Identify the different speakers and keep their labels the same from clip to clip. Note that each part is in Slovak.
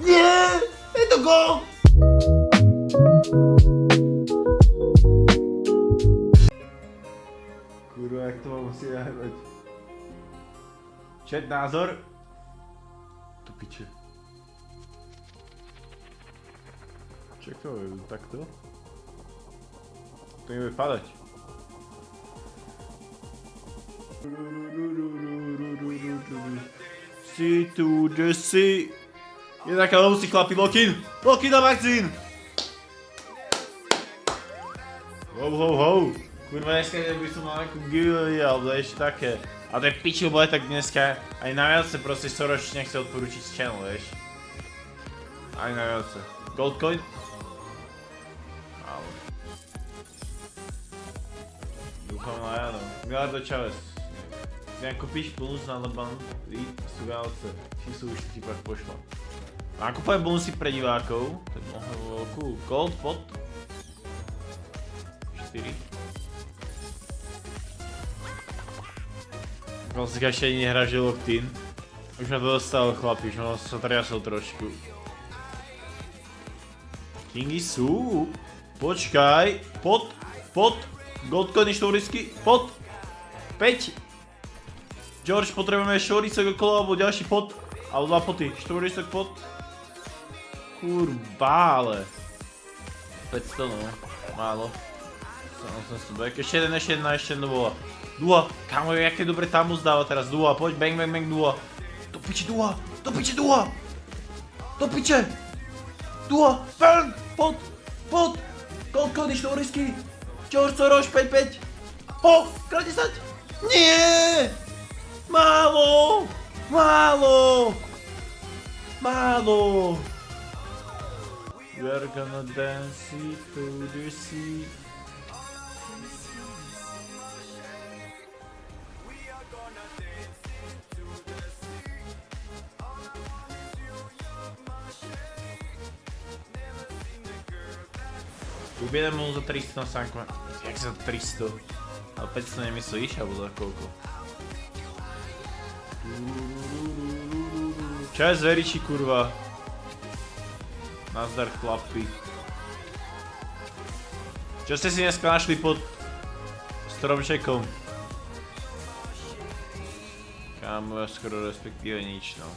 Speaker 1: Nie! Je to gól! Kurva, jak to mám musí nahrať. Čet názor? To piče. Čak to je takto? To nebude padať. Si tu, že si. Jednak ale musí chlapi, Lokin! Lokin na vakcín! Ho, ho, ho. Kurva, dneska by som mal nejakú giveaway alebo ešte také. A to je piči, lebo aj tak dneska aj na Vianoce proste Soros nechce odporúčiť channel, vieš. Aj na Vianoce. Goldcoin? Áno. Dúfam na Jano. Millardo Chávez. Si nejak kúpiš bonus na Leban, sú Vianoce. Či sú už ti pak pošla. Nakupujem bonusy pre divákov. Tak mohol veľkú. Gold pot. 4. Vlastne ešte ani nehrá Želoktín. Už ma to dostalo chlapi, už ma sa triasol trošku. Kingy sú. Počkaj. Pot. Goldcoiny štvoricky. Pot. 5. George, potrebujeme štvoricok okolo, alebo ďalší pot. Alebo 2 poty. Štvoricok pot. Kurva, ale. 500 no. Málo. Ešte jeden bola. Dua, kámo, jaké dobre tam uzdáva teraz, Dua, poď, bang, Dua. Do piče, Dua, do piče, Dua, bang, pod, Goldcoiny štvorisky, George Soros, 5-5, krát 10, nie, málo, we're gonna dance through the sea. Ubieram mu za 300 na sánku, jak za 300? Ale 500 nemyslíš, alebo za koľko? Čas veriči, kurva. Nazdar chlapi. Čo ste si dneska našli pod stromčekom? Kámo, skoro respektíve nič, no.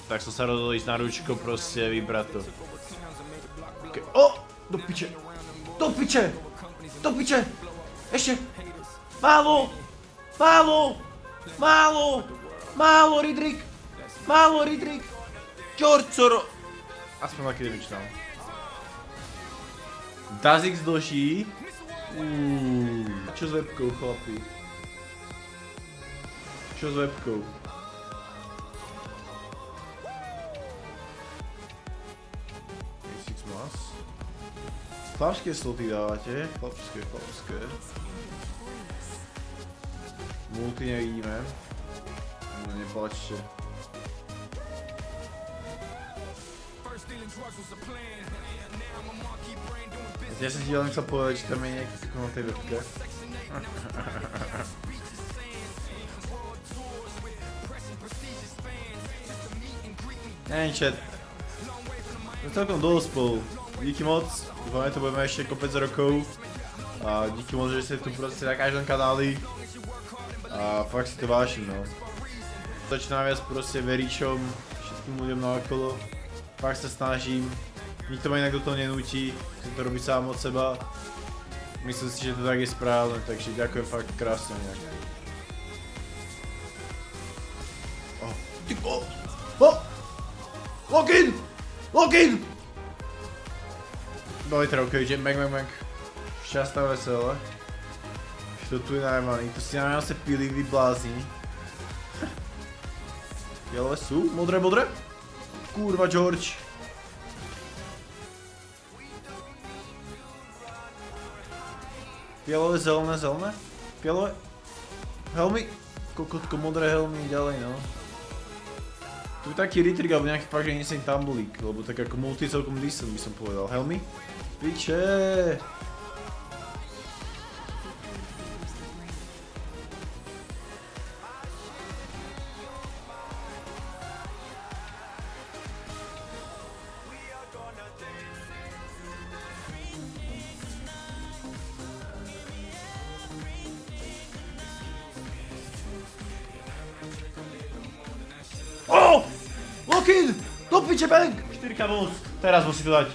Speaker 1: Tak som sa rozhodol ísť na ručko, proste vybrať to. Do piče! Ešte! Málo, Ridrik! George Soros! Aspoň taký nevyčnal. Dazix dlží. Čo s webkou, chlapi? Čo s webkou? Chlapské sloty dávate, chlapské. Multi nevidíme. No neplačte. Ja som ti len chcel povedať, že tam je nejaký sekund na tej webke. Neviem chat. To je celkom dlho spolu. Díky moc, dúfam, to budeme ešte kopec rokov. A díky moc, že ste tu proste na každom kanáli. A fakt si to vážim, no. Začínam viac proste veričom, všetkým ľuďom naokolo. Fakt sa snažím. Nikto ma inak do toho nenúti, chcem to robiť sám od seba. Myslím si, že to tak je správne, takže ďakujem fakt krásne nejak. Lokin! Do litra, okej, idem, bang. Šťastná veselé. To tu je najmaný, to si na nás pili, vy blázni. Fialové sú, modré. Kurva, George. Fialové, zelené. Fialové. Helmy. Kokotko, modré helmy, ďalej no. Tu je taký retrig, alebo nejaký fakt, že nesem tumbleak, lebo tak ako multi celkom decent by som povedal. Helmy? Piče! Lock-in! Do piče, bang! 4K bonus. Teraz musí to dať.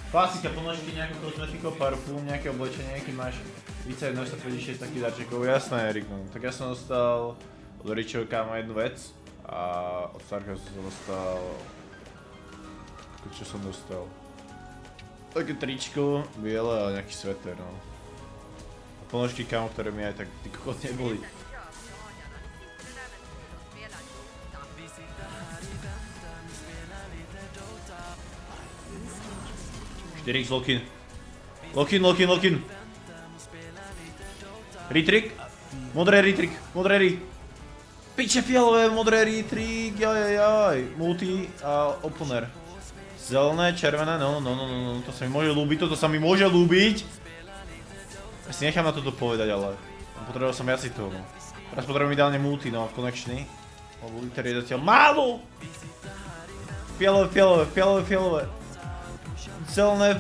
Speaker 1: Klasika, ponožky, nejakú kozmetiku, parfum, nejaké oblečenie, nejaký máš. Více 156 takých darčekov, jasné, Erik, no. Tak ja som dostal od Ričovka kámo jednu vec a od Starka som dostal... Čo som dostal? Také tričko, biele a nejaký sveter, no. A ponožky kámo, ktoré mi aj tak ty kokot neboli. 4x lock-in. Lock-in. Retrik. Modré retrik. Piče fialové, modré retrik, jajajaj. Multi a opener. Zelené, červené, no, to sa mi môže ľúbiť, toto sa mi môže ľúbiť. Ja si nechám na toto povedať, ale potreboval som viac toho, no. Teraz potrebujem ideálne multi, no, konečný. Lebo liter je zatiaľ málo. Fialové. Zelené,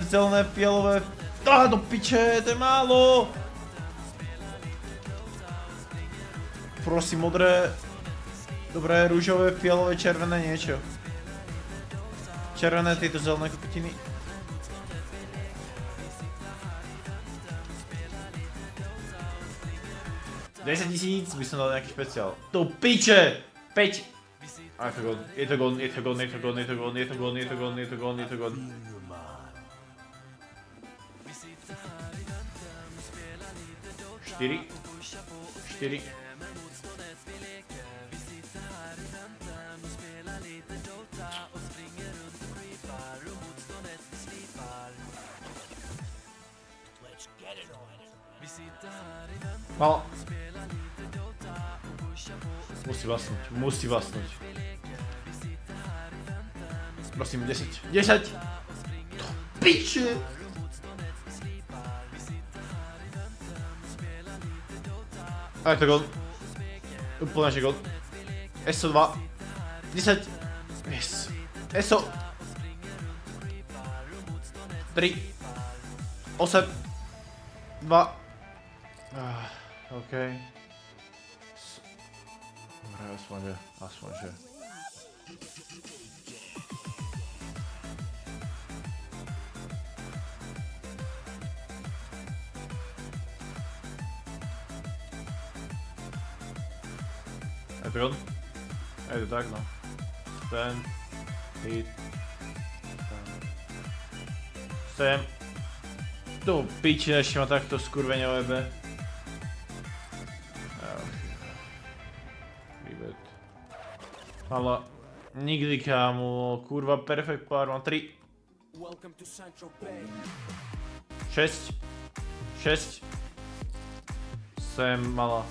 Speaker 1: fialové. Do piče, to je málo. Prosím, modré. Dobré, rúžové, fialové, červené, niečo. Červené, tieto zelené kokotiny. $10 000 by som dal nejaký špeciál. Do piče! 5! A je to gon. 4. Malo. Musí vlastnúť. Prosím, 10. To piče! A je to gol. Úplne, že gol. SO2. 10. Yes. SO. 3. 8. 2. OK. Dobre, aspoň že. Je to gol? Je to tak, no. Stand. Hit. Sem. Tu piči, ešte ma takto skurvene ojebe. Ribet. Ale nikdy kámo, kurva perfect par, mám 3. 6. Sem mala.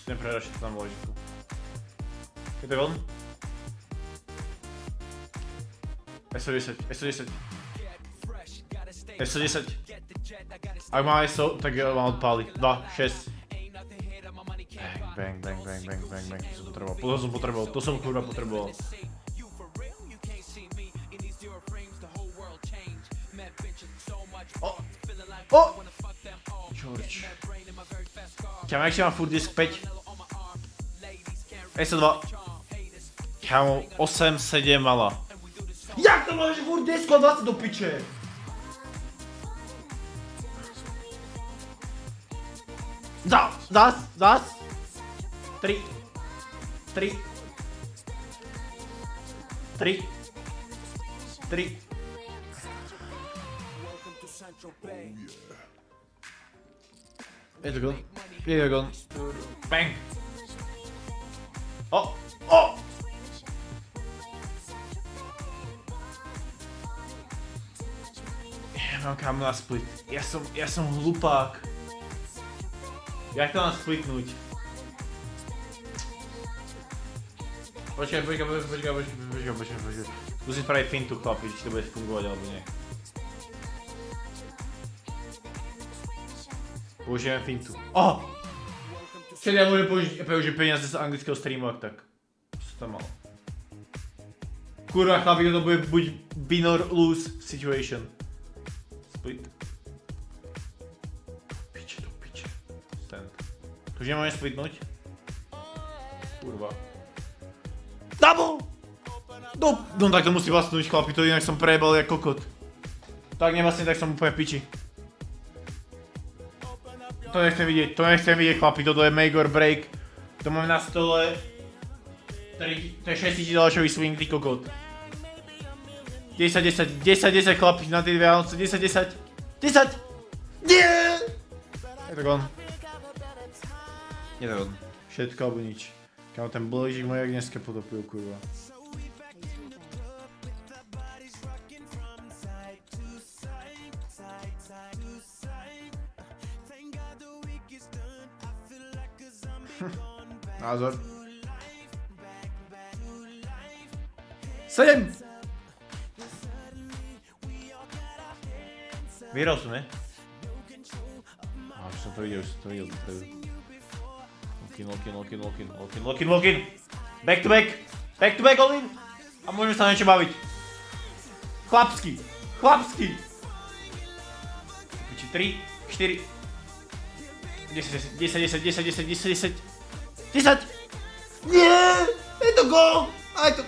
Speaker 1: Musím prerašiť tam ložiku. Je to gol? SO10. Ak má SO, tak ma odpáli. 2, 6. Bang. To som kurva potreboval. George. Kámo, jak si mám furt disk 5? SO2. Kámo, 8, 7 mala. Jak to máš furt disko 20 do piče? Zas. 3. Je to gol. Bang. Oh. Mám kam na split. Ja som hlupák. Jak to mám splitnúť? Počkaj. Musím spraviť fintu, chlapi, či to bude fungovať alebo nie. Použijem fintu. Vtedy ja môžem použiť peniaze z anglického streamu, ak tak. Čo tam malo? Kurva chlapi, to bude buď win or lose situation. Split. Piče. Stand. Tože môžem splitnúť? Kurva. Double! No tak to musí vlastnúť, chlapi, to inak som prejebal jak kokot. Tak nevlastne, tak som úplne v piči. To nechcem vidieť, chlapi, toto je make or break. To mám na stole. To je 6000 $čový swing, ty kokot. 10, chlapi, na tie Vianoce, 10. Nie! Je to gon. Je to gon. Všetko alebo nič. Kámo, ten blížik môj jak dneska potopil, kurva. Názor. 7! Vyhral som, ne? Už som to videl. Lock in. Back to back, all in. A môžeme sa niečo baviť. Chlapsky. Piči, 3, 4, 10. Nie! Je to gól! Aj to...